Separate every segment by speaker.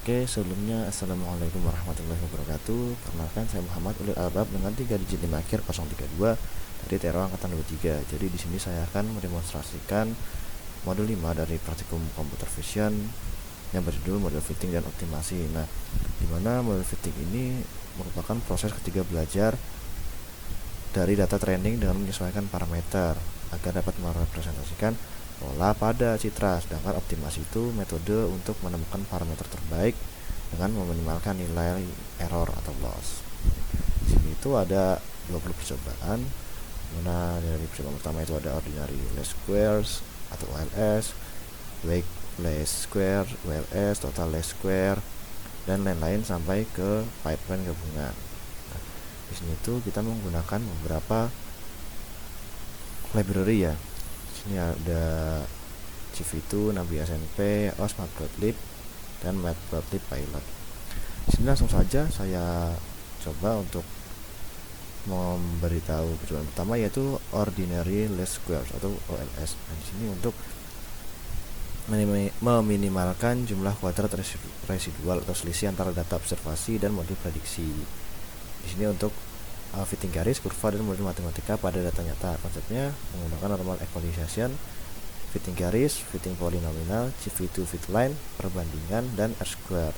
Speaker 1: Oke, sebelumnya Assalamualaikum warahmatullahi wabarakatuh. Perkenalkan, saya Muhammad Ulil Albab dengan 3 digit 5 akhir 032 dari TRO Angkatan 23. Jadi di sini saya akan mendemonstrasikan modul 5 dari praktikum Computer Vision yang berjudul model fitting dan optimasi. Nah, di mana model fitting ini merupakan proses ketiga belajar dari data training dengan menyesuaikan parameter agar dapat merepresentasikan pola pada citra, sedangkan optimasi itu metode untuk menemukan parameter terbaik dengan meminimalkan nilai error atau loss. Di sini itu ada 20 percobaan, mana dari percobaan pertama itu ada ordinary least squares atau OLS, weak least square, WLS, total least square, dan lain-lain sampai ke pipeline gabungan. Nah, di sini itu kita menggunakan beberapa library ya. Ini ada CV2, Navi SNP, OS, Matplotlib, dan Matplotlib Pilot. Di sini langsung saja saya coba untuk memberitahu percobaan pertama, yaitu ordinary least squares atau OLS. Nah, di sini untuk meminimalkan jumlah kuadrat residual atau selisih antara data observasi dan model prediksi. Di sini untuk fitting garis, kurva, dan model matematika pada data nyata. Konsepnya menggunakan normal equalization, fitting garis, fitting polinomial, CV2 fit line, perbandingan, dan R-square.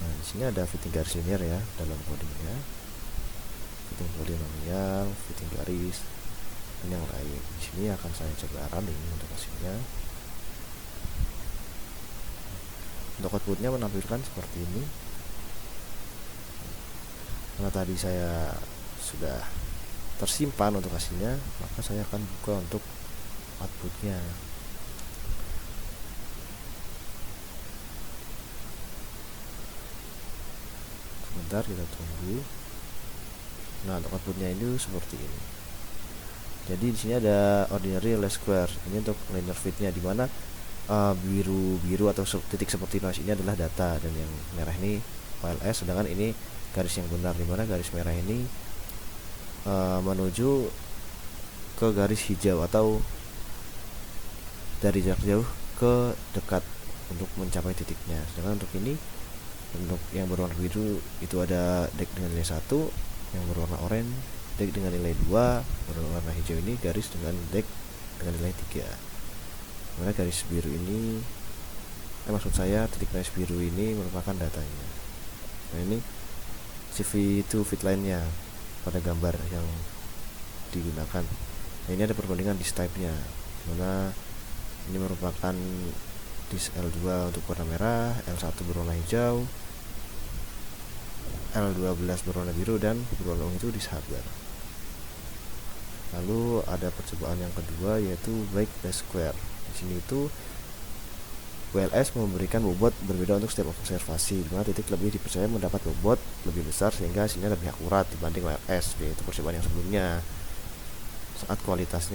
Speaker 1: Nah, di sini ada fitting garis linear ya dalam codingnya, fitting polinomial, fitting garis, dan yang lain. Di sini akan saya coba running untuk hasilnya. Untuk outputnya menampilkan seperti ini. Karena tadi saya sudah tersimpan untuk hasilnya, maka saya akan buka untuk outputnya. Sebentar, kita tunggu. Nah, untuk outputnya ini seperti ini. Jadi di sini ada ordinary least square. Ini untuk linear fitnya, di mana biru atau titik seperti noise ini adalah data, dan yang merah ini OLS, sedangkan ini garis yang benar, di mana garis merah ini menuju ke garis hijau atau dari jarak jauh ke dekat untuk mencapai titiknya. Sedangkan untuk ini, untuk yang berwarna biru itu ada dek dengan nilai 1, yang berwarna oranye dek dengan nilai 2, berwarna hijau ini garis dengan dek dengan nilai 3. Dimana garis biru ini maksud saya titik garis biru ini merupakan datanya. Nah, ini CV2 fit line-nya pada gambar yang digunakan. Nah, ini ada perbandingan disk type-nya, mana ini merupakan disk L2 untuk warna merah, L1 berwarna hijau, L12 berwarna biru, dan berwarna ungu itu disk hardware. Lalu ada percobaan yang kedua, yaitu weak least square. Di sini itu WLS memberikan bobot berbeda untuk setiap observasi, di mana titik lebih dipercaya mendapat bobot lebih besar sehingga hasilnya lebih akurat dibanding WLS, yaitu percobaan yang sebelumnya saat kualitas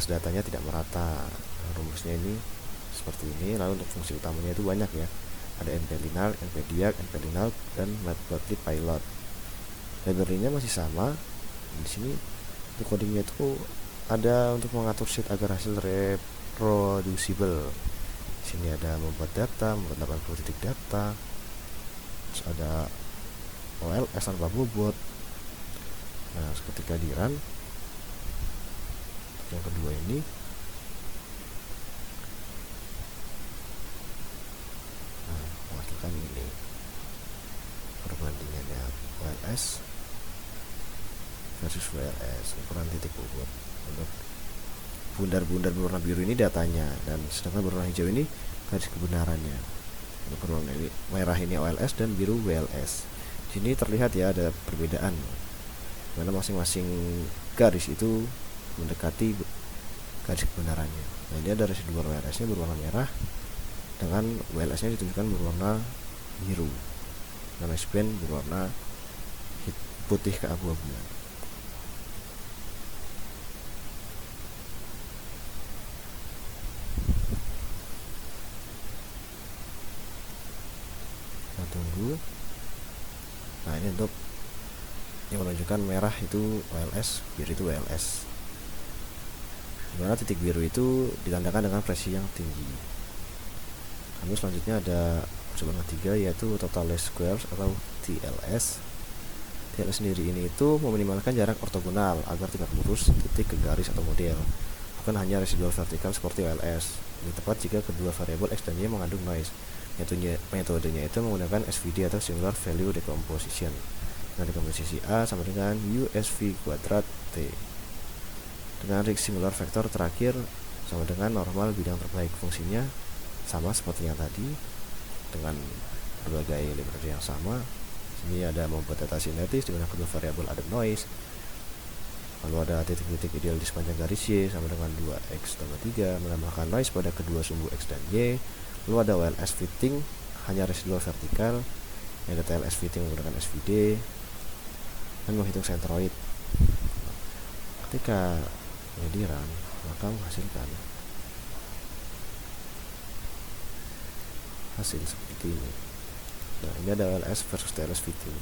Speaker 1: datanya tidak merata. Nah, rumusnya ini seperti ini. Lalu untuk fungsi utamanya itu banyak ya, ada NP-linear, NP-diag, NP-linear, dan Matplotlib Pilot. Library-nya masih sama. Di sini untuk codingnya itu ada untuk mengatur sheet agar hasil reproducible. Di sini ada membuat data, membuat 80 titik data, terus ada OLS tanpa bobot. Nah, ketika di run yang kedua ini, nah, menghasilkan ini perbandingannya OLS versus WLS, ukuran titik bobot. Untuk bundar-bundar berwarna biru ini datanya, dan sedangkan berwarna hijau ini garis kebenarannya. Untuk berwarna merah ini OLS dan biru WLS. Di sini terlihat ya ada perbedaan, mana masing-masing garis itu mendekati garis kebenarannya. Nah, ini ada residual WLS-nya berwarna merah, dengan WLS-nya ditunjukkan berwarna biru, dan S-band berwarna putih keabu-abuan. Tunggu. Nah, ini untuk yang menunjukkan merah itu OLS, biru itu WLS, dimana titik biru itu ditandakan dengan presi yang tinggi. Lalu selanjutnya ada percobaan ketiga, yaitu total least squares atau TLS. TLS sendiri ini itu meminimalkan jarak ortogonal agar tidak lurus titik ke garis atau model, bukan hanya residual vertikal seperti OLS. Ini tepat jika kedua variabel X dan Y mengandung noise. Metodenya itu menggunakan SVD atau Singular Value Decomposition. Dengan dekomposisi A sama dengan USV kuadrat T. Dengan rig singular vektor terakhir sama dengan normal bidang terbaik. Fungsinya sama seperti yang tadi dengan berbagai library yang sama. Ini ada membuat data sintetis di mana kedua variabel ada noise. Lalu ada titik-titik ideal di sepanjang garis Y sama dengan 2X tambah 3, menambahkan noise pada kedua sumbu X dan Y. Lalu ada OLS fitting, hanya residual vertikal. Ada TLS fitting menggunakan SVD, dan menghitung centroid. Ketika penyediran, maka menghasilkan hasil seperti ini. Nah, ini ada OLS versus TLS fitting,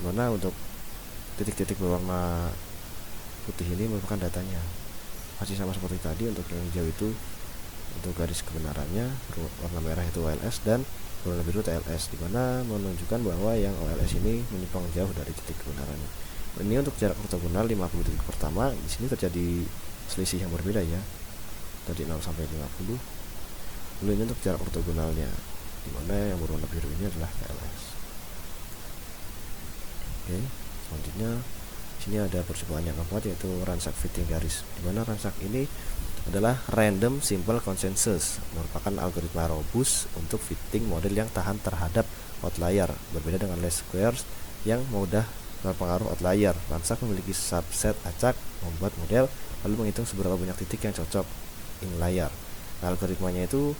Speaker 1: dimana untuk titik-titik berwarna putih ini merupakan datanya, masih sama seperti tadi. Untuk yang hijau itu untuk garis kebenarannya, warna merah itu OLS, dan warna biru TLS, dimana menunjukkan bahwa yang OLS ini menyimpang jauh dari titik kebenarannya. Ini untuk jarak ortogonal 50 titik pertama. Di sini terjadi selisih yang berbeda ya, dari 0 sampai 50. Lalu ini untuk jarak ortogonalnya, dimana yang berwarna biru ini adalah TLS. Oke, selanjutnya sini ada percobaan yang keempat, yaitu ransak fitting garis, dimana ransak ini adalah random simple consensus, merupakan algoritma robust untuk fitting model yang tahan terhadap outlier, berbeda dengan least squares yang mudah terpengaruh outlier. Ransak memiliki subset acak, membuat model lalu menghitung seberapa banyak titik yang cocok inlier. Nah, algoritmanya itu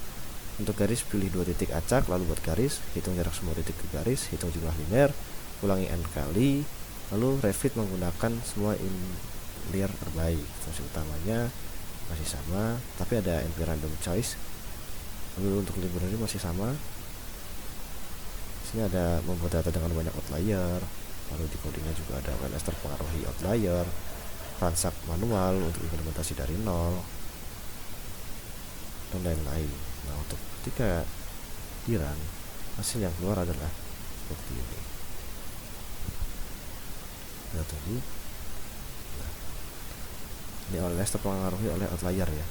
Speaker 1: untuk garis pilih 2 titik acak, lalu buat garis, hitung jarak semua titik ke garis, hitung jumlah linear, ulangi n kali, lalu refit menggunakan semua inlier terbaik. Fungsi utamanya masih sama, tapi ada NP random choice. Lalu untuk library masih sama. Sini ada membuat data dengan banyak outlier, lalu di codingnya juga ada OLS terpengaruhi outlier, ransak manual untuk implementasi dari nol, dan lain-lain. Nah, untuk ketika dirun, hasil yang keluar adalah seperti ini. Kita tunggu. Nah, ini OLS terpengaruhi oleh outlier ya.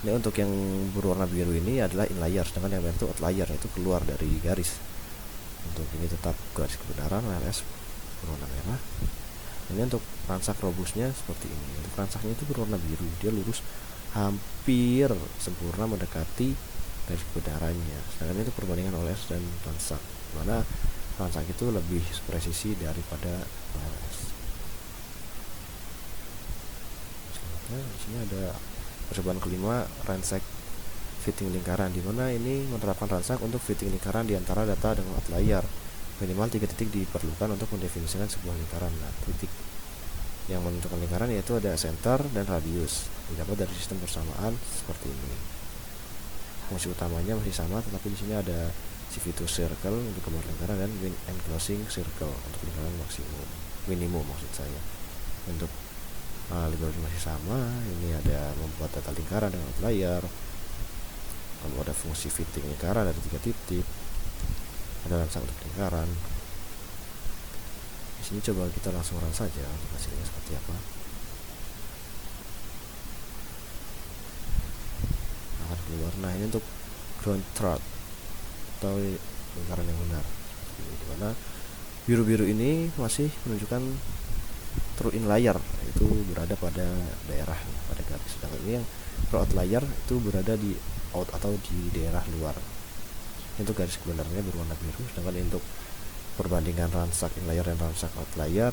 Speaker 1: Ini untuk yang berwarna biru ini adalah inlier, sedangkan yang merah itu outlier, itu keluar dari garis. Untuk ini tetap garis kebenaran, OLS berwarna merah. Ini untuk ransak robustnya seperti ini. Untuk ransaknya itu berwarna biru, dia lurus hampir sempurna mendekati garis kebenarannya. Sedangkan itu perbandingan OLS dan ransak, mana ransak itu lebih presisi daripada OLS. Selanjutnya di sini ada percobaan kelima, ransak fitting lingkaran, di mana ini menerapkan ransak untuk fitting lingkaran di antara data dengan outlier. Minimal 3 titik diperlukan untuk mendefinisikan sebuah lingkaran. Nah, titik yang menentukan lingkaran yaitu ada center dan radius, didapat dari sistem persamaan seperti ini. Fungsi utamanya masih sama, tetapi di sini ada CV2 circle untuk gambar lingkaran dan win and closing circle untuk lingkaran minimum maksud saya. Untuk library masih sama. Ini ada membuat data lingkaran dengan outlier, lalu ada fungsi fitting lingkaran dari 3 titik, ada ransak untuk lingkaran. Di sini coba kita langsung run saja untuk hasilnya seperti apa. Akan keluar. Nah, ini untuk ground truth atau lingkaran yang benar, di mana biru-biru ini masih menunjukkan true inlier, itu berada pada daerah pada garis. Sedangkan ini yang pro outlier itu berada di out atau di daerah luar. Untuk garis kebenarannya berwarna biru, sedangkan untuk perbandingan ransak inlier dan ransak outlier,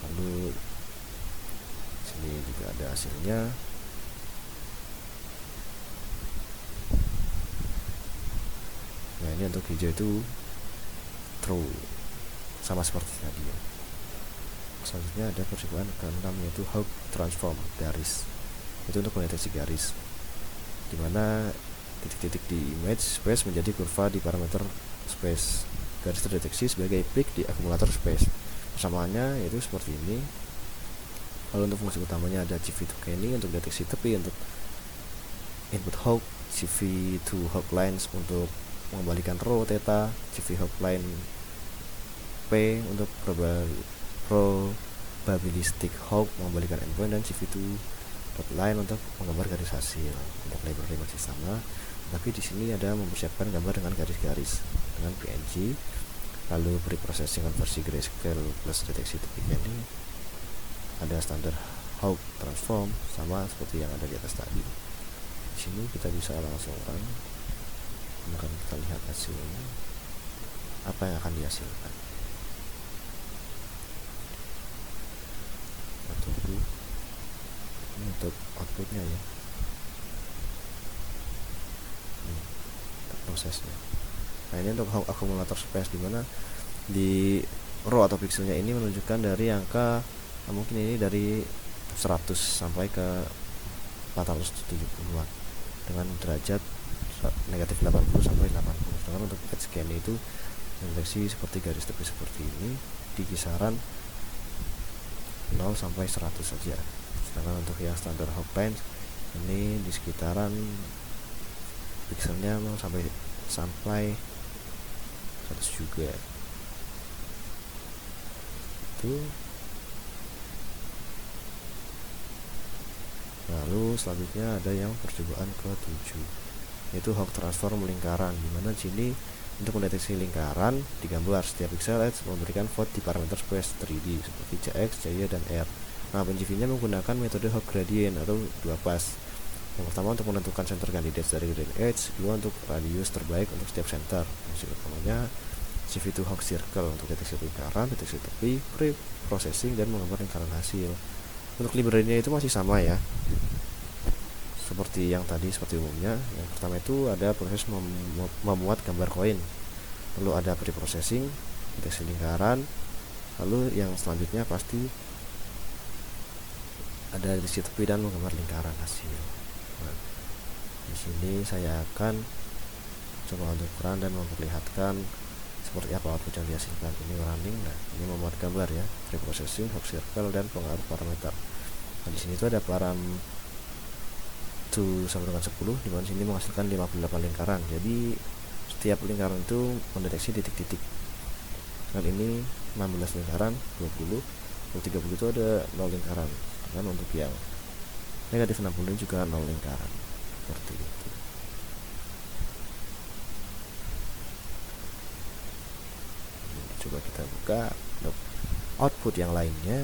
Speaker 1: lalu sini juga ada hasilnya. Nah, ini untuk hijau itu true, sama seperti tadi ya. Selanjutnya ada percobaan ke-6, yaitu Hawk transform garis, itu untuk mendeteksi garis, dimana titik-titik di image space menjadi kurva di parameter space. Garis terdeteksi sebagai peak di akumulator space. Persamaannya yaitu seperti ini. Lalu untuk fungsi utamanya ada CV2 canning untuk deteksi tepi untuk input hawk, CV2 hawk lines untuk mengembalikan row theta, CV hawk line P untuk probabilistic hawk mengembalikan endpoint, dan CV2 dot line untuk menggambar garis hasil. Untuk library masih sama, tapi di sini ada mempersiapkan gambar dengan garis-garis dengan PNG. Lalu preprocessing konversi grayscale plus deteksi tepi canning, ada standar hawk transform sama seperti yang ada di atas tadi. Di sini kita bisa langsung akan kita lihat hasilnya, apa yang akan dihasilkan. Kita tunggu ini untuk outputnya ya, untuk prosesnya. Nah, ini untuk akumulator space, dimana di row atau pixelnya ini menunjukkan dari angka mungkin ini dari 100 sampai ke 470-an dengan derajat negatif 80 sampai 80. Sedangkan untuk edge scan itu mendeteksi seperti garis tepi seperti ini di kisaran 0 sampai 100 saja. Sedangkan untuk yang standar hawk lines ini di sekitaran pixelnya sampai 100 juga. Itu. Lalu selanjutnya ada yang percobaan ke-7, yaitu hawk transform lingkaran, dimana sini untuk mendeteksi lingkaran digambar setiap pixel edge memberikan vote di parameter space 3D seperti CX, CY, dan R. Nah, PNGV-nya menggunakan metode hawk gradient atau 2 pas. Yang pertama untuk menentukan center candidates dari gradient edge, kedua untuk radius terbaik untuk setiap center. Fungsi utamanya CV2 hawk circle untuk deteksi lingkaran, deteksi tepi, pre-processing, dan menggambar lingkaran hasil. Untuk library-nya itu masih sama ya, seperti yang tadi, seperti umumnya. Yang pertama itu ada proses memuat gambar koin, lalu ada pre-processing, deteksi lingkaran, lalu yang selanjutnya pasti ada deteksi tepi dan menggambar lingkaran hasil. Nah, di sini saya akan coba untuk run dan memperlihatkan seperti apa output yang dihasilkan. Ini running. Nah, ini memuat gambar ya, pre-processing, hawk circle, dan pengaruh parameter. Nah, di sini itu ada param 2 sampai dengan 10, di mana sini menghasilkan 58 lingkaran. Jadi setiap lingkaran itu mendeteksi titik-titik. Dan ini 16 lingkaran, 20, untuk 30 itu ada 0 lingkaran. Dan untuk yang negatif 60 juga 0 lingkaran. Seperti itu. Coba kita buka output yang lainnya.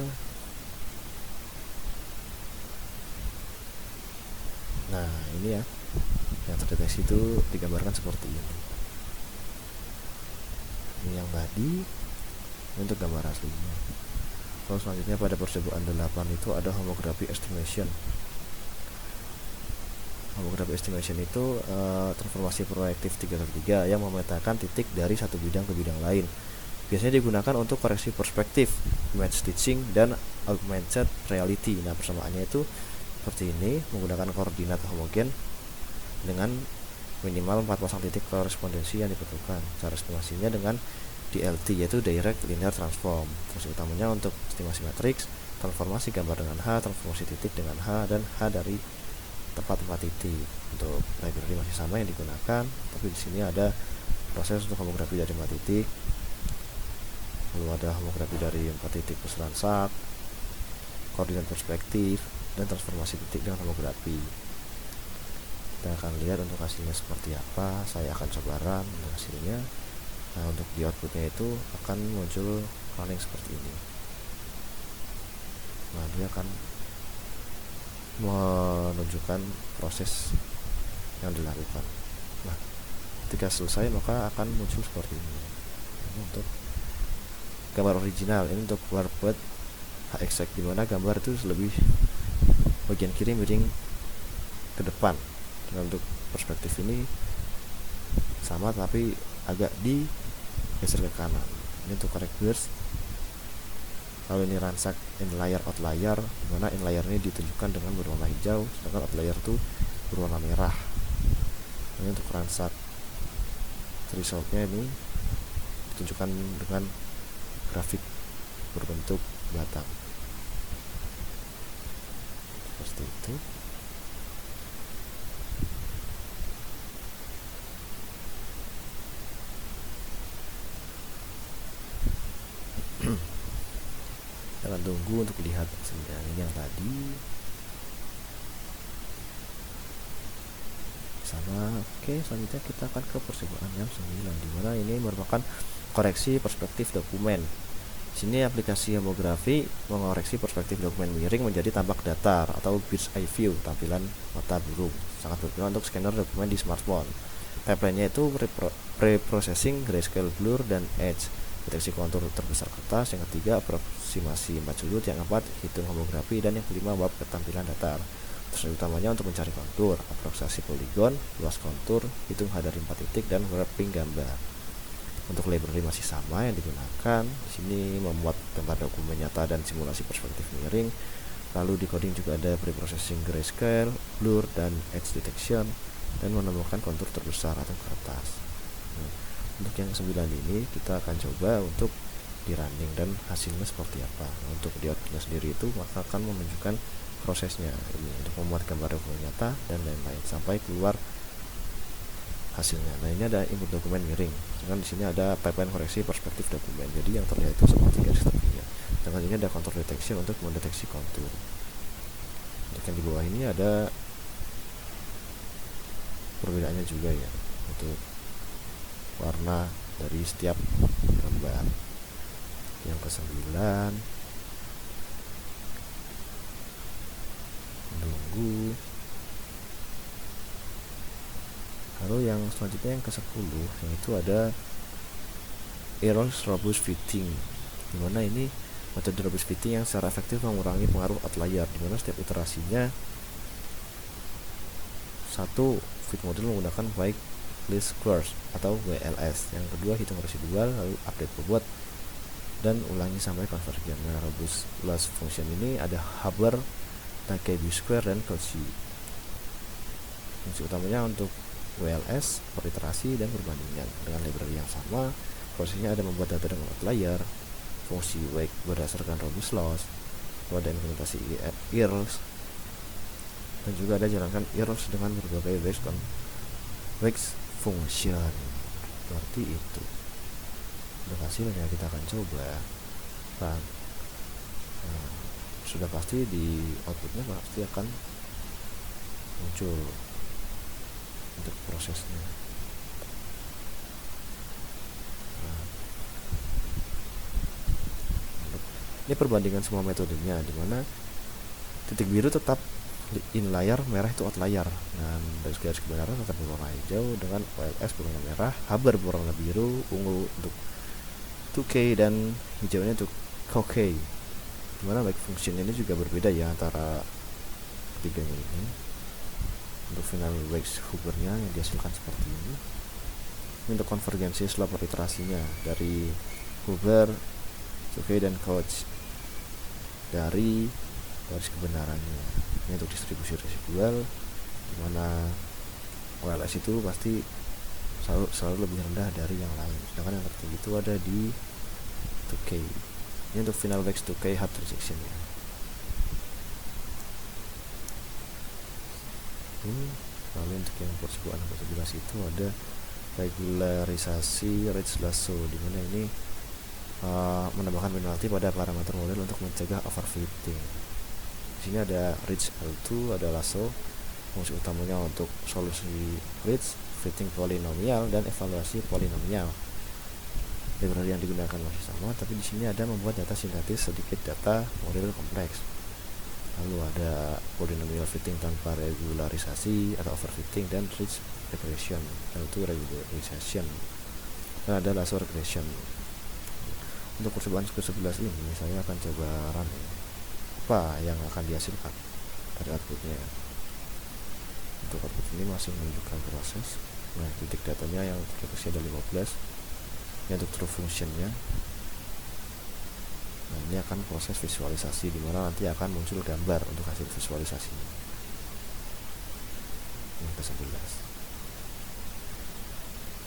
Speaker 1: Nah, ini ya, yang terdeteksi itu digambarkan seperti ini. Ini yang body, untuk gambar aslinya. Kalau selanjutnya pada percobaan 8 itu ada homography estimation. Homography estimation itu transformasi proyektif 313 yang memetakan titik dari satu bidang ke bidang lain. Biasanya digunakan untuk koreksi perspektif, image stitching, dan augmented reality. Nah, persamaannya itu seperti ini, menggunakan koordinat homogen dengan minimal 4 pasang titik korespondensi yang dibutuhkan. Cara estimasinya dengan DLT, yaitu direct linear transform. Fungsi utamanya untuk estimasi matriks, transformasi gambar dengan H, transformasi titik dengan H, dan H dari tempat-tempat titik. Untuk library masih sama yang digunakan, tapi di sini ada proses untuk homografi dari 4 titik. Lalu ada homografi dari 4 titik plus ransak, koordinat perspektif, dan transformasi titik dengan homografi. Kita akan lihat untuk hasilnya seperti apa. Saya akan coba run hasilnya. Nah, untuk di outputnya itu akan muncul running seperti ini. Nah, dia akan menunjukkan proses yang dilakukan. Nah, ketika selesai maka akan muncul seperti ini. Ini untuk gambar original. Ini untuk warped exact, dimana gambar itu lebih bagian kiri miring ke depan. Dan untuk perspektif ini sama tapi agak digeser ke kanan. Ini untuk correct burst. Lalu ini ransak inlier outlier, dimana inlier ini ditunjukkan dengan berwarna hijau, sedangkan outlier itu berwarna merah. Ini untuk ransak resultnya ini ditunjukkan dengan grafik berbentuk batang. seperti itu. Kita akan tunggu untuk lihat ini yang tadi sama. Oke, selanjutnya kita akan ke percobaan yang 9, dimana ini merupakan koreksi perspektif dokumen. Sini aplikasi homografi mengoreksi perspektif dokumen miring menjadi tampak datar atau bird's eye view, tampilan mata burung. Sangat berguna untuk scanner dokumen di smartphone. Pipeline-nya itu pre-processing, grayscale, blur, dan edge, deteksi kontur terbesar kertas. Yang ketiga aproksimasi 4 sudut. Yang keempat hitung homografi, dan yang kelima bab ketampilan datar. Tujuan utamanya untuk mencari kontur, aproksimasi poligon, luas kontur, hitung H dari 4 titik, dan wrapping gambar. Untuk library masih sama yang digunakan. Di sini membuat gambar dokumen nyata dan simulasi perspektif miring. Lalu di coding juga ada preprocessing grayscale, blur, dan edge detection, dan menemukan kontur terbesar atau kertas. Untuk yang 9 ini kita akan coba untuk di running dan hasilnya seperti apa. Untuk di outputnya sendiri itu maka akan menunjukkan prosesnya ini untuk membuat gambar dokumen nyata dan lain-lain sampai keluar hasilnya. Nah, ini ada input dokumen miring. Sedangkan di sini ada pipeline koreksi perspektif dokumen. Jadi yang terlihat itu seperti garis tepinya. Sedangkan ini ada contour detection untuk mendeteksi kontur. Untuk yang di bawah ini ada perbedaannya juga ya, untuk warna dari setiap gambar. Yang ke-9 menunggu. Lalu yang selanjutnya yang ke-10 yaitu ada Errors Robust Fitting, dimana ini metode robust fitting yang secara efektif mengurangi pengaruh outlier, dimana setiap iterasinya satu fit model menggunakan white least squares atau WLS, yang kedua hitung residual, lalu update bobot, dan ulangi sampai convergen. Nah, robust loss function ini ada Haber, Takei square, dan Cauchy. Fungsi utamanya untuk WLS per iterasi dan perbandingan dengan library yang sama. Prosesnya ada membuat data dengan outlier, fungsi wake berdasarkan robust loss, ada implementasi errors, dan juga ada jalankan errors dengan berbagai based on wake function. Seperti itu. Untuk hasilnya kita akan coba. Nah, sudah pasti di outputnya pasti akan muncul untuk prosesnya. Ini perbandingan semua metodenya, dimana titik biru tetap inlier, merah itu outlier, dan garis kebenaran tetap berwarna hijau dengan OLS berwarna merah, Haber berwarna biru, ungu untuk 2K, dan hijaunya untuk Cauchy. Dimana baik function ini juga berbeda ya antara ketiganya ini. Untuk final wax Hubernya yang dihasilkan seperti ini. Untuk konvergensi setelah iterasinya dari Huber, Cauchy, dan Cauchy dari garis kebenarannya. Ini untuk distribusi residual, dimana OLS itu pasti selalu lebih rendah dari yang lain, sedangkan yang tertinggi itu ada di 2K. Ini untuk final wax 2K hard rejection ya. Lalu untuk yang percobaan ke-11 itu ada regularisasi Ridge Lasso, dimana ini menambahkan penalti pada parameter model untuk mencegah overfitting. Di sini ada Ridge L2, ada Lasso. Fungsi utamanya untuk solusi Ridge, fitting polinomial, dan evaluasi polinomial. Library yang digunakan masih sama, tapi di sini ada membuat data sintetis sedikit data model kompleks. Lalu ada polynomial fitting tanpa regularisasi atau overfitting, dan ridge regression, yaitu regularization, dan ada lasso regression. Untuk percobaan ke-11 ini saya akan coba run apa yang akan dihasilkan pada outputnya. Untuk output ini masih menunjukkan proses. Nah, titik datanya yang terdeteksi ada 15. Ini untuk true functionnya. Nah, ini akan proses visualisasi, dimana nanti akan muncul gambar untuk hasil visualisasinya. Yang ke-11.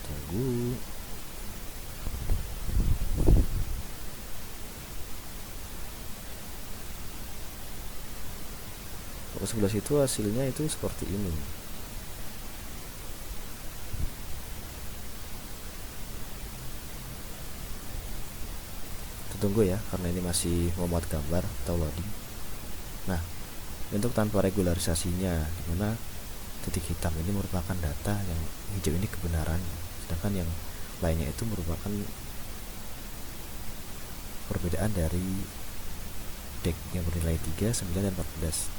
Speaker 1: Tunggu. ke sebelah situ hasilnya itu seperti ini. Kita tunggu ya, karena ini masih memuat gambar atau loading. Nah, untuk tanpa regularisasinya, dimana titik hitam ini merupakan data, yang hijau ini kebenaran, sedangkan yang lainnya itu merupakan perbedaan dari DEC yang bernilai 3, 9, dan 14,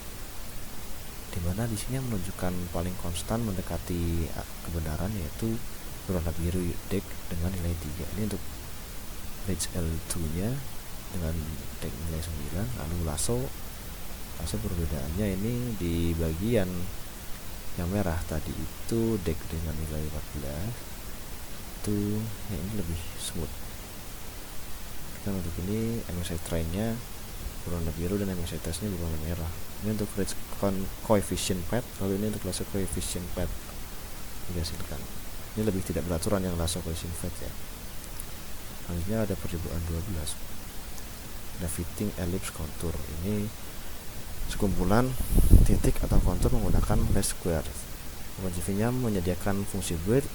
Speaker 1: dimana di sini menunjukkan paling konstan mendekati kebenaran yaitu berwarna biru DEC dengan nilai 3. Ini untuk range L2 nya dengan DEC nilai 9. Lalu lasso perbedaannya ini di bagian yang merah tadi itu DEC dengan nilai 14 itu yang ini lebih smooth. Kan untuk ini MSI trainnya berwarna biru dan MSI testnya berwarna merah. Ini untuk range coefficient pad, lalu ini untuk lasso coefficient pad dihasilkan. Ini lebih tidak beraturan yang lasso coefficient pad ya. Selanjutnya ada percobaan 12, ada fitting ellipse contour. Ini sekumpulan titik atau kontur menggunakan least square. OpenCV-nya menyediakan fungsi build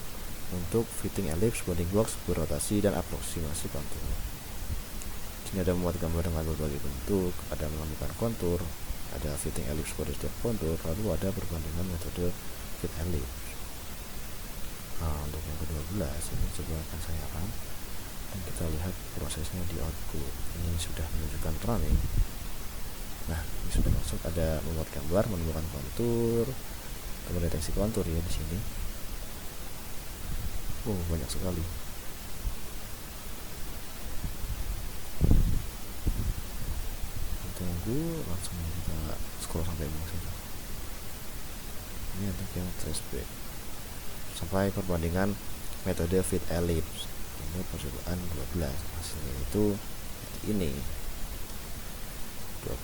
Speaker 1: untuk fitting ellipse, bounding box, berotasi, dan aproksimasi kontur. Ini ada membuat gambar dengan berbagai bentuk, ada menambahkan kontur, ada fitting ellipse pada setiap kontur, lalu ada perbandingan metode fit ellipse. Nah, untuk yang ke-12 ini coba akan saya run dan kita lihat prosesnya di output. Ini sudah menunjukkan running. Nah, ini sudah masuk, ada membuat gambar, menemukan kontur, kemudian deteksi kontur ya di sini. Oh, banyak sekali. Tunggu, langsung kita scroll sampai bawah sini. Ini untuk yang traceback sampai perbandingan metode fit ellipse. Ini percobaan 12, hasilnya itu ini 12.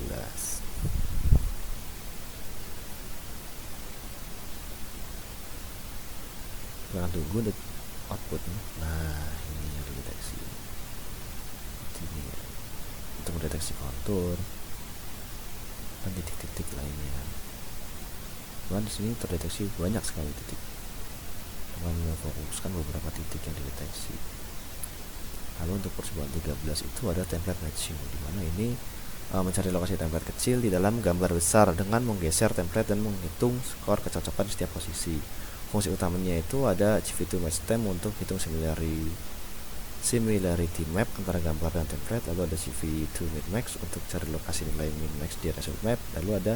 Speaker 1: Jangan tunggu outputnya. Nah, ini yang dideteksi. Ini untuk mendeteksi kontur dan titik-titik lainnya. Dan di sini terdeteksi banyak sekali titik dengan memfokuskan beberapa titik yang dideteksi. Lalu untuk percobaan 13 itu ada template matching, di mana ini mencari lokasi template kecil di dalam gambar besar dengan menggeser template dan menghitung skor kecocokan di setiap posisi. Fungsi utamanya itu ada CV2 match temp untuk hitung similarity map antara gambar dan template, lalu ada CV2 min max untuk cari lokasi nilai min max di result map, lalu ada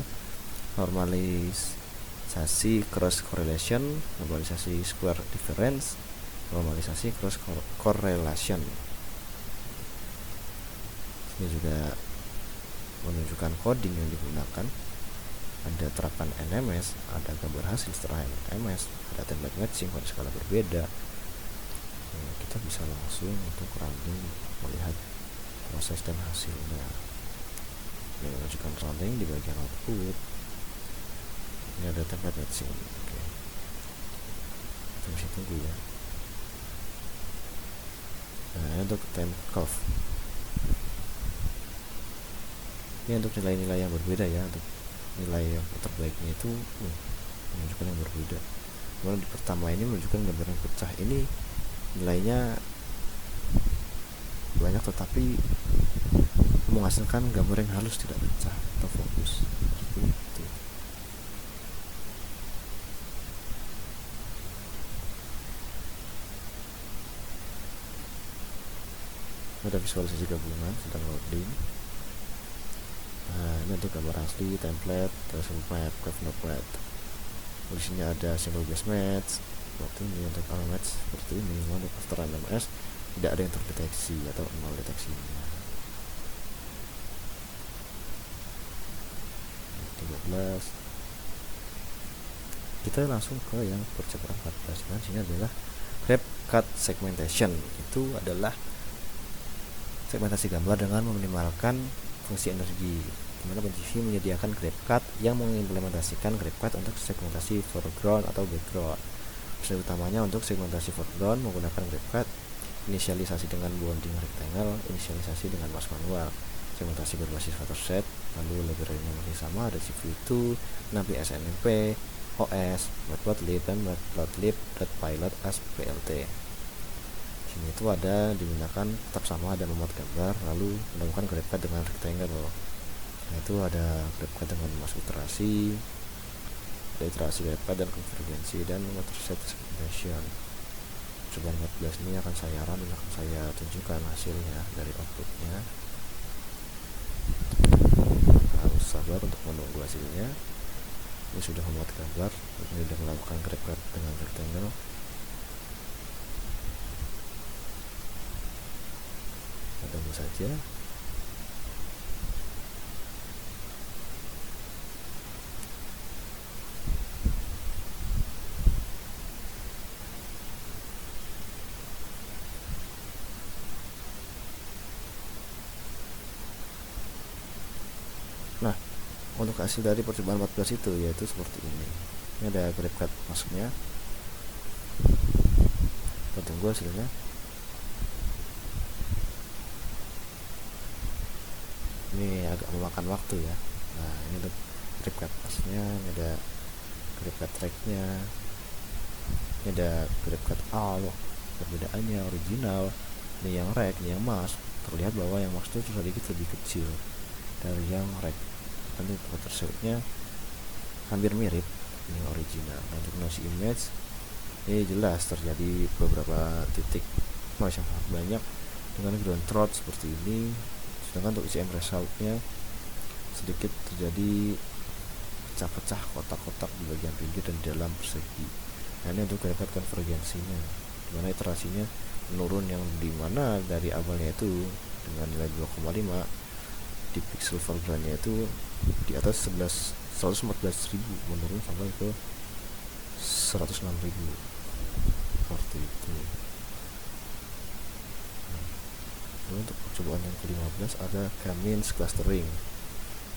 Speaker 1: normalisasi cross correlation, normalisasi square difference, normalisasi cross correlation. Ini juga menunjukkan coding yang digunakan, ada terapan NMS, ada gambar hasil setelah NMS, ada template matching pada skala berbeda. Kita bisa langsung untuk running melihat proses dan hasilnya. Ini menunjukkan running di bagian output. Ini ada template matching. Oke, kita bisa tunggu ya. Nah, untuk temp curve, ini untuk nilai-nilai yang berbeda ya. Untuk nilai yang terbaiknya itu menunjukkan yang berbeda. Kemudian di pertama ini menunjukkan gambar yang pecah. Ini nilainya banyak tetapi menghasilkan gambar yang halus, tidak pecah atau fokus seperti itu. Ada visualisasi gabungan sedang loading. Nah, ini untuk gambar asli, template, tracer map, curve map. Di sini ada single base match seperti ini, untuk arrow match seperti ini. Untuk after NMS tidak ada yang terdeteksi atau nol deteksinya. 13. Kita langsung ke yang percobaan 14. Nah, sini adalah grab cut segmentation. Itu adalah segmentasi gambar dengan meminimalkan fungsi energi, di mana OpenCV menyediakan grab cut yang mengimplementasikan grab cut untuk segmentasi foreground atau background. Fungsi utamanya untuk segmentasi foreground menggunakan grab cut, inisialisasi dengan bounding rectangle, inisialisasi dengan mask manual, segmentasi berbasis vector set, lalu library-nya masih sama, ada cv2, nabi snmp, os, matplotlib, dan matplotlib.pilot as plt. Sini itu ada digunakan tetap sama, ada memuat gambar, lalu menemukan grabcad dengan rectangle. Nah itu ada grabcad dengan masuk iterasi, ada iterasi grabcad dan konvergensi, dan set segmentation. Percobaan 14 ini akan saya run dan akan saya tunjukkan hasilnya dari outputnya. Harus sabar untuk menunggu hasilnya. Ini sudah memuat gambar, ini sudah melakukan grabcad dengan rectangle. Tunggu saja. Nah, untuk hasil dari percobaan 14 itu yaitu seperti ini. Ini ada grabcad masuknya. Kita tunggu hasilnya. Ini agak memakan waktu ya. Nah ini untuk grabcad pasnya, ini ada grabcad tracknya, ini ada grabcad all, perbedaannya original. Ini yang rec, ini yang mask. Terlihat bahwa yang mask itu sedikit lebih kecil dari yang rec. Nanti tersebutnya hampir mirip ini original. Nah, untuk noise image ini jelas terjadi beberapa titik noise yang sangat banyak dengan ground truth seperti ini. Sedangkan untuk ICM resultnya sedikit terjadi pecah-pecah kotak-kotak di bagian pinggir dan di dalam persegi. Nah ini untuk grabcad konvergensinya, dimana iterasinya menurun, yang dimana dari awalnya itu dengan nilai 2,5 di pixel foregroundnya itu di atas 114.000 menurun sampai ke 106.000 seperti itu. Untuk percobaan yang ke-15 ada K-means clustering.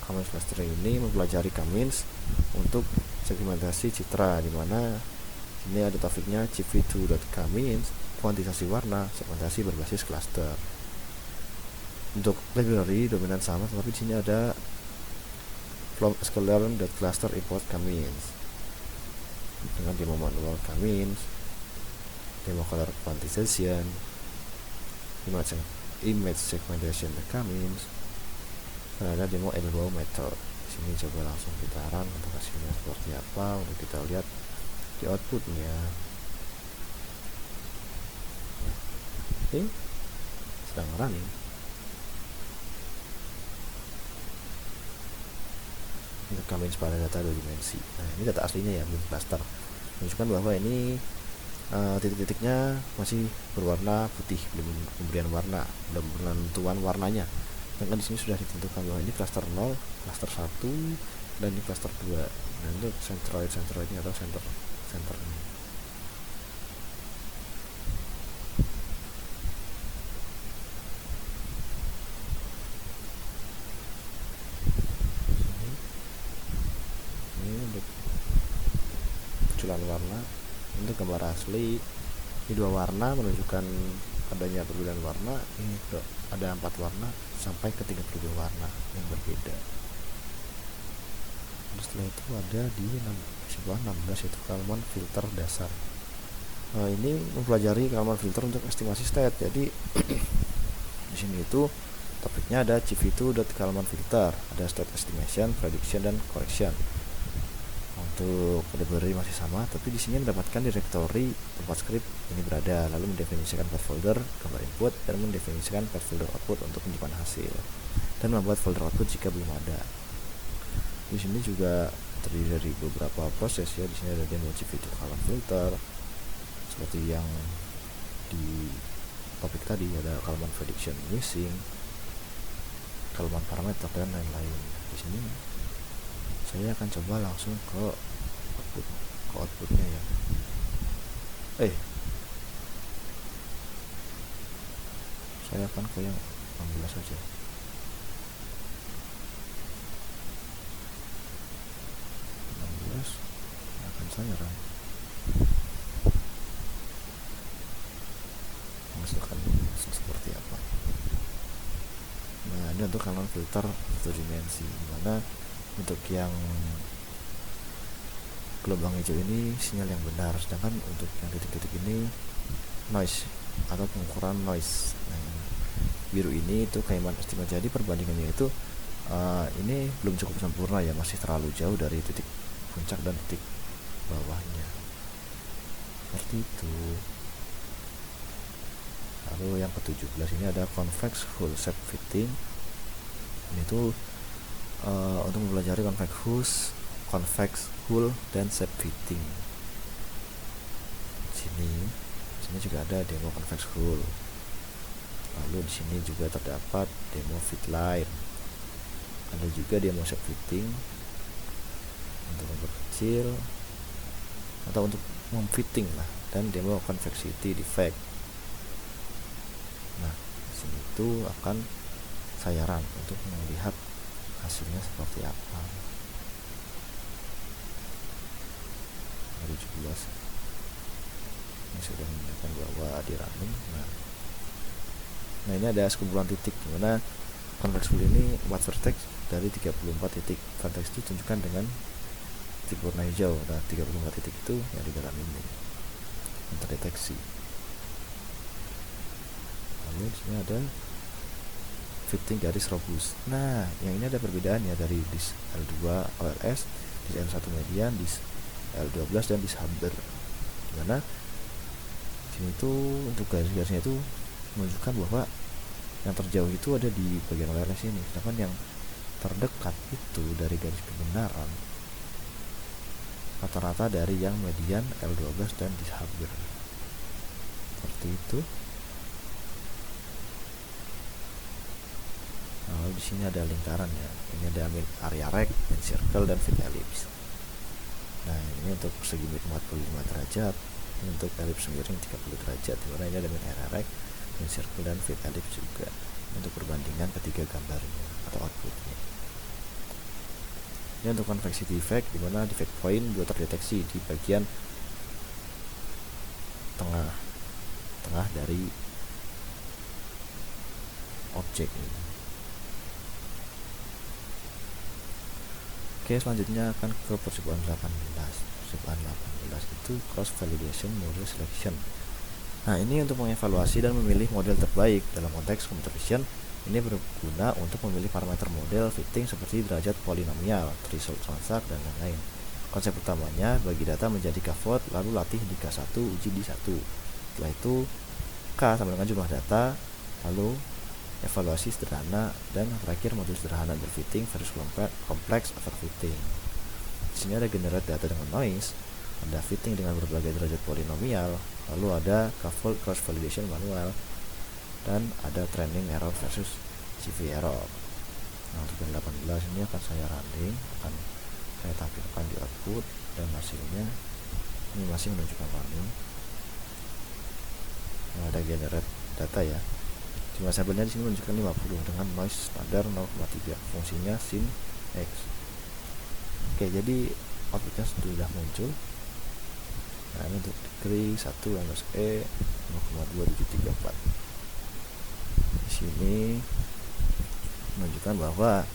Speaker 1: K-means clustering ini mempelajari K-means untuk segmentasi citra, di mana sini ada topiknya cv2.k-means, kuantisasi warna, segmentasi berbasis cluster. Untuk library dominan sama, tetapi di sini ada from_scalar.cluster import K-means dengan demo manual K-means, demo color quantization, image segmentation K-means, dan ada demo elbow method. Sini coba langsung kita run untuk hasilnya seperti apa, untuk kita lihat di outputnya. Oke, sedang running. Untuk K-means pada data 2 dimensi. Nah ini data aslinya ya, belum cluster, menunjukkan bahwa ini titik-titiknya masih berwarna putih, belum pemberian warna, belum penentuan warnanya. Sedangkan di sini sudah ditentukan bahwa ini cluster 0, cluster 1, dan ini cluster 2. Dan untuk centroidnya atau center ini. Ini untuk munculan warna. Untuk gambar asli ini 2 warna menunjukkan adanya perbedaan warna. Ini ada 4 warna sampai ke 32 warna yang berbeda. Dan setelah itu ada di bawah 16 yaitu Kalman filter dasar. Ini mempelajari Kalman filter untuk estimasi state. Jadi di sini itu topiknya ada cv2.kalman filter, ada state estimation, prediction, dan correction. Untuk library masih sama, tapi di sini mendapatkan directory tempat script ini berada, lalu mendefinisikan path folder gambar input dan mendefinisikan path folder output untuk penyimpan hasil, dan membuat folder output jika belum ada. Di sini juga terdiri dari beberapa proses ya. Di sini ada demo cv2.kalman filter seperti yang di topik tadi, ada Kalman prediction missing, Kalman parameter, dan lain-lain. Di sini saya akan coba langsung ke outputnya ya. Saya akan ke yang 16 saja. Akan saya run menghasilkan seperti apa. Nah ini untuk untuk saluran filter satu dimensi, dimana untuk yang gelombang hijau ini sinyal yang benar, sedangkan untuk yang titik-titik ini noise atau pengukuran noise. Nah, yang biru ini itu Kaiman estimate. Jadi perbandingannya itu ini belum cukup sempurna ya, masih terlalu jauh dari titik puncak dan titik bawahnya, seperti itu. Lalu yang ke-17 ini ada convex hull shape fitting. Ini tuh untuk mempelajari convex hull dan shape fitting. Sini juga ada demo convex hull. Lalu di sini juga terdapat demo fit line. Ada juga demo shape fitting untuk memperkecil atau untuk memfitting lah, dan demo convexity defect. Nah, di sini tuh akan saya run untuk melihat hasilnya seperti apa. 17 ini sudah menunjukkan bahwa di running. Nah ini ada sekumpulan titik, dimana convex hull ini 4 vertex dari 34 titik. Vertex itu tunjukkan dengan titik warna hijau. Nah 34 titik itu yang di dalam ini yang terdeteksi. Lalu di sini ada fitting garis robust. Nah yang ini ada perbedaannya dari disk L2 OLS, disk L1 median, disk L12 dan disk Haber. Dimana sini tuh untuk garis-garisnya itu menunjukkan bahwa yang terjauh itu ada di bagian OLS ini, sedangkan yang terdekat itu dari garis kebenaran rata-rata dari yang median L12 dan disk Haber. Seperti itu. Nah, lalu di sini ada lingkaran ya. Ini ada area rect, main circle, dan fit ellipse. Nah, ini untuk segi mid 45 derajat, untuk ellipse miring 30 derajat. Dimana ini ada main area rect, main circle, dan fit ellipse juga untuk perbandingan ketiga gambarnya atau outputnya. Ini untuk convexity effect, dimana defect point juga terdeteksi di bagian tengah dari objek ini. Oke, selanjutnya akan ke percobaan 18. Percobaan 18 itu cross validation model selection. Nah, ini untuk mengevaluasi dan memilih model terbaik dalam konteks computer vision. Ini berguna untuk memilih parameter model fitting seperti derajat polinomial, threshold transact, dan lain-lain. Konsep utamanya bagi data menjadi K-vote, lalu latih di K1, uji di 1. Setelah itu K sama dengan jumlah data, lalu evaluasi sederhana, dan terakhir modul sederhana berfitting versus kompleks overfitting. Di sini ada generate data dengan noise, ada fitting dengan berbagai derajat polinomial, lalu ada K-fold cross validation manual, dan ada training error versus CV error. Nah, untuk yang 18 ini akan saya running, akan saya tampilkan di output, dan hasilnya ini masih menunjukkan running. Nah, ada generate data ya. Jumlah sampelnya di sini menunjukkan 50 dengan noise standar 0,3. Fungsinya sin x. Oke, jadi outputnya sudah muncul. Nah, ini untuk degree 1 E 0,2734. Di sini menunjukkan bahwa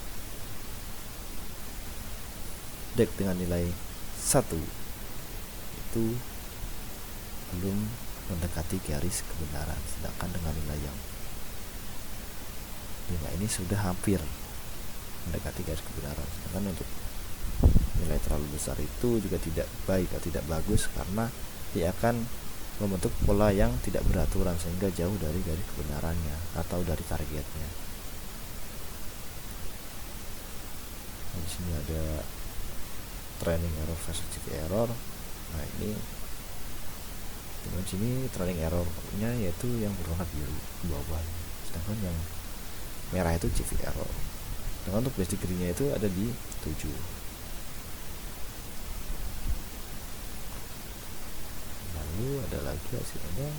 Speaker 1: deck dengan nilai 1 itu belum mendekati garis kebenaran, sedangkan dengan nilai yang 5 ini sudah hampir mendekati garis kebenaran. Sedangkan untuk nilai terlalu besar itu juga tidak baik atau tidak bagus, karena dia akan membentuk pola yang tidak beraturan sehingga jauh dari garis kebenarannya atau dari targetnya. Nah, di sini ada training error versus CV error. Nah, ini di sini training errornya yaitu yang berwarna biru di bawah, sedangkan yang merah itu CV error. Dengan untuk base degree-nya itu ada di 7. Lalu ada lagi hasilnya,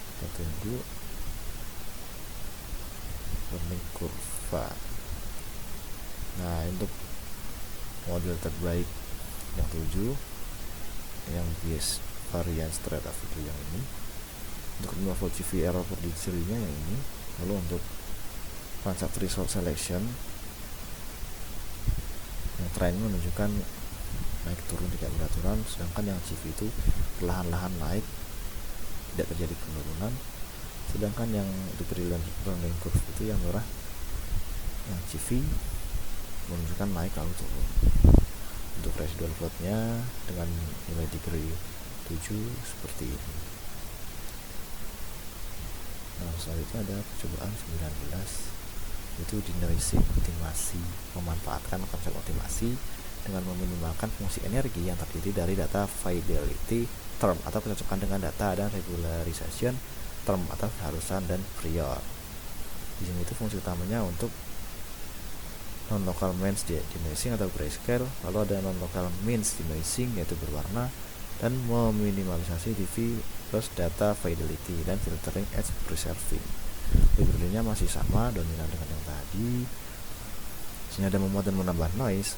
Speaker 1: kita tunggu learning kurva. Nah, untuk model terbaik yang 7, yang bias varian straight itu yang ini. Untuk 5 volt CV error prediksinya yang ini. Lalu untuk transact result selection yang trend menunjukkan naik turun tidak beraturan, sedangkan yang CV itu perlahan-lahan naik, tidak terjadi penurunan. Sedangkan yang degree learning curve itu yang merah, yang CV menunjukkan naik lalu turun. Untuk residual floatnya dengan nilai degree 7 seperti ini. Nah, selanjutnya ada percobaan 19, yaitu denoising optimasi, memanfaatkan konsep optimasi dengan meminimalkan fungsi energi yang terdiri dari data fidelity term atau kecocokan dengan data dan regularization term atau keharusan dan prior. Di sini itu fungsi utamanya untuk non-local means denoising atau grayscale, lalu ada non-local means denoising yaitu berwarna, dan meminimalisasi DV plus data fidelity dan filtering edge preserving. Library-nya masih sama, dominan dengan yang tadi. Sini ada memuat dan menambah noise.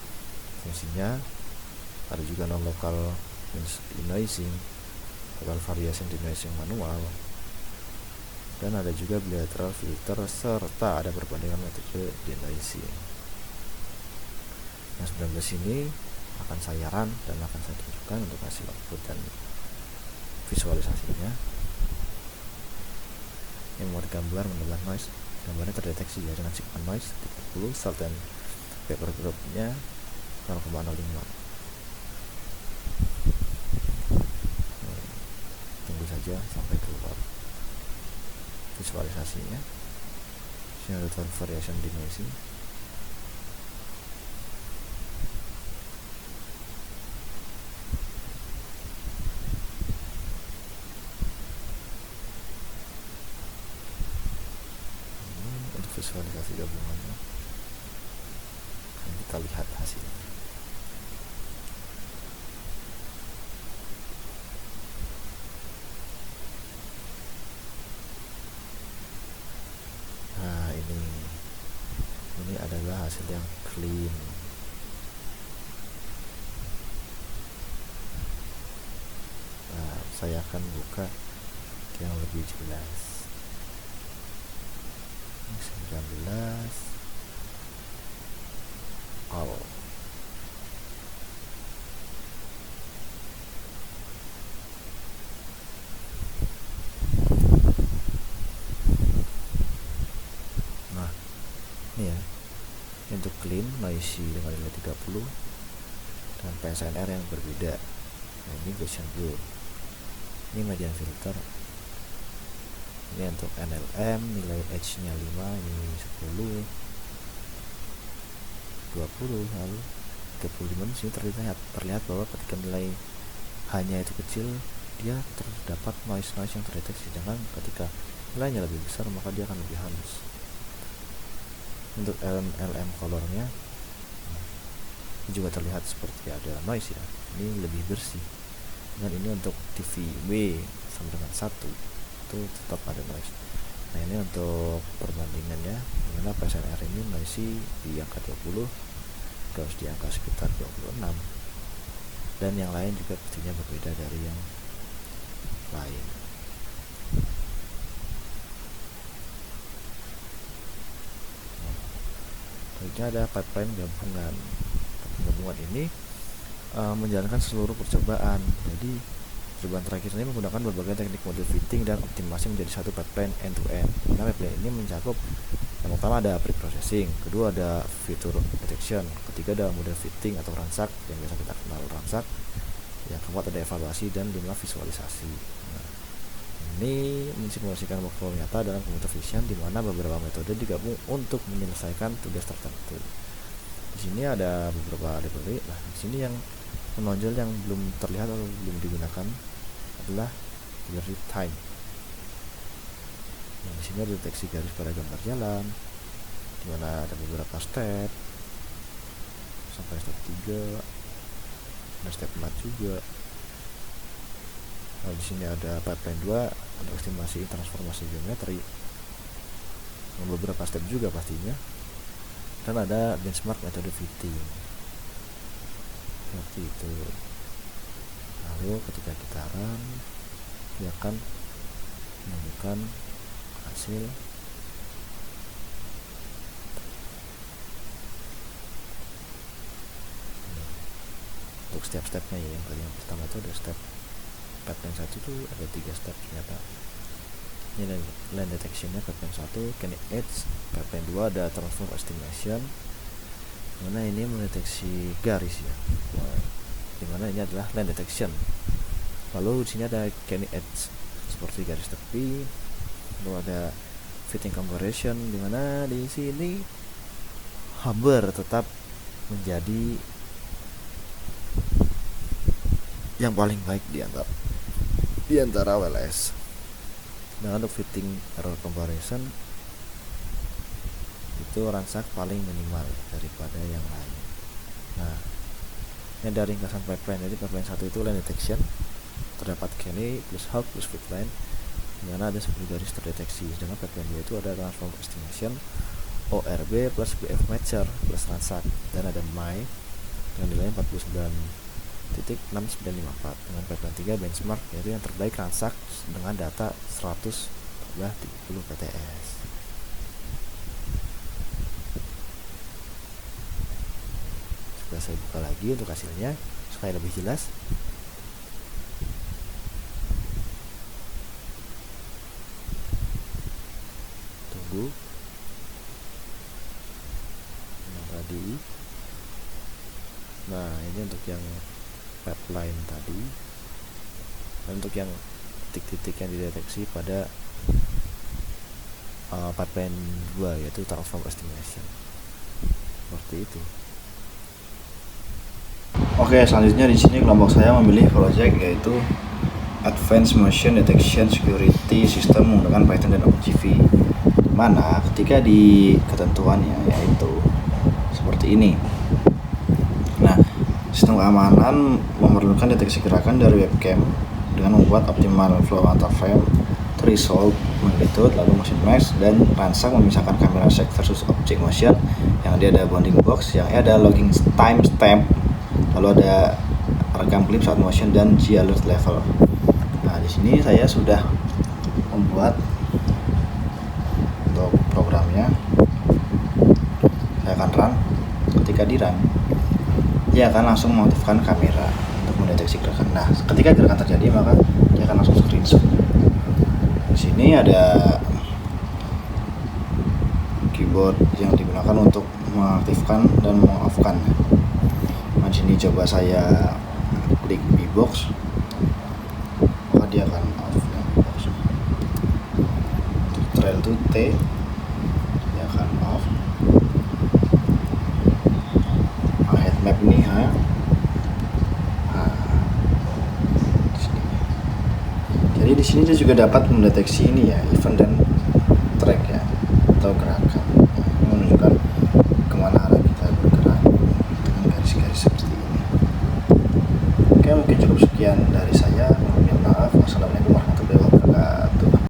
Speaker 1: Fungsinya ada juga non-local means denoising, local variation denoising manual, dan ada juga bilateral filter serta ada perbandingan metode denoising. Yang 19 ini akan saya run dan akan saya tunjukkan untuk hasil output dan visualisasinya. Yang membuat gambar menambah noise, gambarnya terdeteksi ya dengan sigma noise 30 certain paper groupnya 0,05. Tunggu saja sampai keluar visualisasinya. Sini ada variation denoising. Untuk visualisasi gabungannya kita lihat hasilnya. Nah, ini adalah hasil yang clean. Nah, saya akan buka yang lebih jelas. 19 all. Nah, ini ya, untuk clean noisy dengan nilai 30 dan PSNR yang berbeda. Nah, ini Gaussian blur, ini median filter. Ini untuk NLM nilai H nya 5, ini 10, 20, lalu 35. Di sini terlihat bahwa ketika nilai hanya itu kecil, dia terdapat noise yang terdeteksi, sedangkan ketika nilainya lebih besar maka dia akan lebih halus. Untuk LM colornya juga terlihat seperti ada noise ya, ini lebih bersih. Dan ini untuk TVW sama dengan 1 itu tetap ada noise. Nah, ini untuk perbandingannya, dimana PSNR ini noisy di angka 20, terus di angka sekitar 26, dan yang lain juga pastinya berbeda dari yang lain. Selanjutnya ada pipeline gabungan. Gabungan ini menjalankan seluruh percobaan. Jadi percobaan terakhir ini menggunakan berbagai teknik model fitting dan optimasi menjadi satu pipeline end-to-end. Nah, pipeline ini mencakup yang pertama ada pre-processing, kedua ada feature detection, ketiga ada model fitting atau ransak yang biasa kita kenal ransak, yang keempat ada evaluasi, dan 5 visualisasi. Nah, ini mensimulasikan workflow nyata dalam computer vision di mana beberapa metode digabung untuk menyelesaikan tugas tertentu. Di sini ada beberapa library. Nah, di sini yang menonjol yang belum terlihat atau belum digunakan adalah library time. Nah, di sini ada deteksi garis pada gambar jalan, di mana ada beberapa step sampai step 3, ada step 4 juga. Nah, di sini ada pipeline 2 untuk estimasi transformasi geometri, dan beberapa step juga pastinya. Dan ada benchmark metode fitting seperti itu. Lalu ketika kita run, dia akan menemukan hasil untuk setiap stepnya ya. Yang pertama itu ada step pipeline 1 tuh ada 3 step ternyata. Ini line detectionnya pipeline 1, Kenny Edge. Pipeline 2 ada transform estimation, dimana ini mendeteksi garis ya, dimana ini adalah line detection. Lalu di sini ada Kenny Edge seperti garis tepi. Lalu ada fitting comparison, dimana di sini Hamber tetap menjadi yang paling baik di antara WLS. Dan untuk fitting error comparison itu ransak paling minimal daripada yang lain. Nah, ini ada ringkasan pipeline. Jadi pipeline 1 itu line detection, terdapat Kenny plus Hawk plus fitline, dimana ada 10 garis terdeteksi. Sedangkan pipeline 2 itu ada transform estimation, ORB plus BF matcher plus ransak, dan ada MY dengan nilai 49.6954. Dengan pipeline 3 benchmark, yaitu yang terbaik ransak dengan data 114.30 PTS. Sudah saya buka lagi untuk hasilnya supaya lebih jelas. Tunggu yang tadi. Nah, ini untuk yang pipeline tadi, dan untuk yang titik-titik yang dideteksi pada pipeline 2 yaitu transform estimation. Seperti itu. Oke, selanjutnya di sini kelompok saya memilih project yaitu Advanced Motion Detection Security System menggunakan Python dan OpenGV. Mana ketika di ketentuannya yaitu seperti ini. Nah, sistem keamanan memerlukan deteksi gerakan dari webcam dengan membuat optimal flow antar frame, threshold, magnitude, lalu motion max, dan ransak memisahkan kamera set versus object motion. Yang dia ada bounding box, yang ada logging timestamp, lalu ada rekam klip saat motion, dan G alert level. Nah, di sini saya sudah membuat untuk programnya. Saya akan run. Ketika di run, dia akan langsung mengaktifkan kamera untuk mendeteksi gerakan. Nah, ketika gerakan terjadi maka dia akan langsung screenshot. Di sini ada keyboard yang digunakan untuk mengaktifkan dan meng-off-kan. Nah, di sini coba saya klik B-box, maka dia akan off ya. Untuk trail to T, dia akan off. Head map ini ya. Jadi di sini dia juga dapat mendeteksi ini ya, event dan track ya, atau gerakan. Ini menunjukkan kemana arah kita bergerak dengan garis-garis seperti ini. Oke, mungkin cukup sekian dari saya.